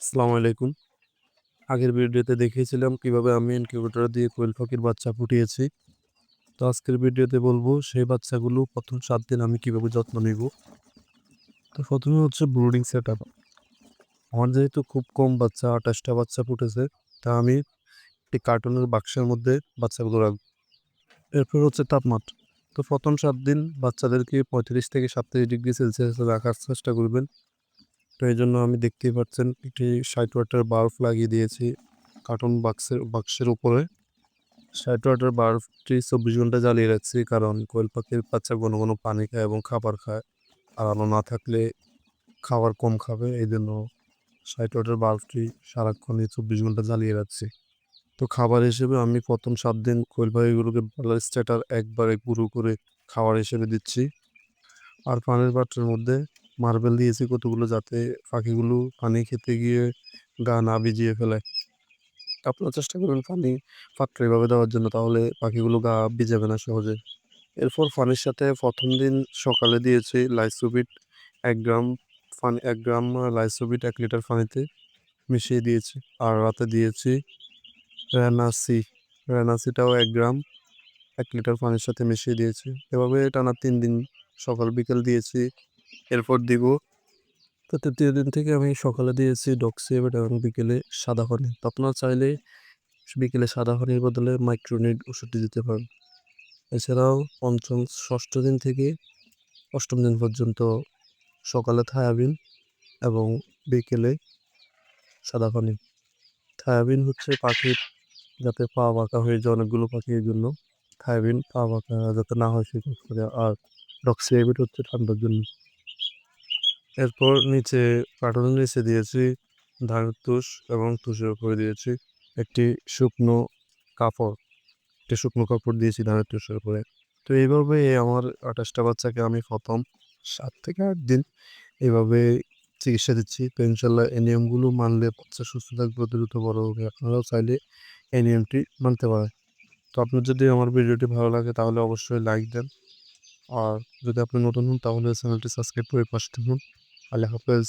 আসসালামু আলাইকুম। আগের ভিডিওতে দেখিয়েছিলাম কিভাবে আমি ইনকিউবেটর দিয়ে কোয়েল পাখির বাচ্চা ফুটিয়েছি। তো আজকের ভিডিওতে বলবো সেই বাচ্চাগুলো প্রথম 7 দিন আমি কিভাবে যত্ন নিব। তো প্রথমে হচ্ছে ব্রুডিং সেট আপ। আমার যেহেতু খুব কম বাচ্চা, 28টা বাচ্চা ফুটেছে, তা আমি একটি কার্টুনের বাক্সের মধ্যে বাচ্চাগুলো রাখবো। এরপর হচ্ছে তাপমাত্রা। তো প্রথম 7 দিন বাচ্চাদেরকে 35 থেকে 37 ডিগ্রি সেলসিয়াসে রাখার চেষ্টা করবেন। তো এই জন্য আমি দেখতেই পাচ্ছেন একটি 60 ওয়াটের বাল্ব লাগিয়ে দিয়েছি কার্টুন বাক্সের উপরে। 60 ওয়াটের বাল্বটি 24 ঘন্টা জ্বালিয়ে রাখছি, কারণ কোয়েল পাখির বাচ্চা ঘন ঘন পানি খায় এবং খাবার খায়। আর আলো না থাকলে খাবার কম খাবে, এই জন্য 60 ওয়াটের বাল্বটি সারাক্ষণই 24 ঘন্টা জ্বালিয়ে রাখছি। তো খাবার হিসেবে আমি প্রথম 7 দিন কোয়েল পাখিগুলোকে বলার স্টার্টার একবারে গুঁড়ো করে খাবার হিসেবে দিচ্ছি। আর পানির পাত্রের মধ্যে মার্বেল দিয়েছি কতগুলো, যাতে পাখিগুলো পানি খেতে গিয়ে গা না ভিজিয়ে ফেলে। আপনারা চেষ্টা করবেন পানি পাত্রে এভাবে দেওয়ার জন্য, তাহলে পাখিগুলো গা ভিজাবে না সহজে। এরপর পানির সাথে প্রথম দিন সকালে দিয়েছি লাইসোবিট 1 গ্রাম। 1 গ্রাম লাইসোবিট 1 লিটার পানিতে মিশিয়ে দিয়েছি। আর রাতে দিয়েছি রেনাসি। রেনাসিটাও 1 গ্রাম 1 লিটার পানির সাথে মিশিয়ে দিয়েছি। এভাবে টানা 3 দিন সকাল বিকেল দিয়েছি। এরপর দিব, তো তৃতীয় দিন থেকে আমি সকালে দিয়েছি ডক্সিএভেট এবং বিকেলে সাদা পানি। তো আপনারা চাইলে বিকেলে সাদা পানির বদলে মাইক্রোনিড ওষুধটি দিতে পারেন। এছাড়াও পঞ্চম ষষ্ঠ দিন থেকে অষ্টম দিন পর্যন্ত সকালে থায়াবিন এবং বিকেলে সাদা পানি। থায়াবিন হচ্ছে পাখির যাতে পা বাঁকা হয়ে যায়, অনেকগুলো পাখির জন্য থায়াবিন পা বাঁকা যাতে না হয় সেই কাজ করে। আর ডক্সিএভিট হচ্ছে ঠান্ডার জন্য। এরপর নিচে কার্টুনের নিচে দিয়েছি ধানের তুষ এবং তুষের উপরে দিয়েছি একটি শুকনো কাপড়। একটা শুকনো কাপড় দিয়েছি ধানের তুষের উপরে। তো এইভাবে আমার 28টা বাচ্চাকে আমি প্রথম 7 থেকে 8 দিন এইভাবে চিকিৎসা দিচ্ছি। তো ইনশাল্লাহ এই নিয়মগুলো মানলে বাচ্চা সুস্থ থাকবে, দ্রুত বড় হবে। আপনারাও চাইলে এই নিয়মটি মানতে পারেন। তো আপনার যদি আমার ভিডিওটি ভালো লাগে তাহলে অবশ্যই লাইক দেন। আর যদি আপনি নতুন হন তাহলে চ্যানেলটি সাবস্ক্রাইব করে পাশে থাকুন। আল্লাহ হাফেজ।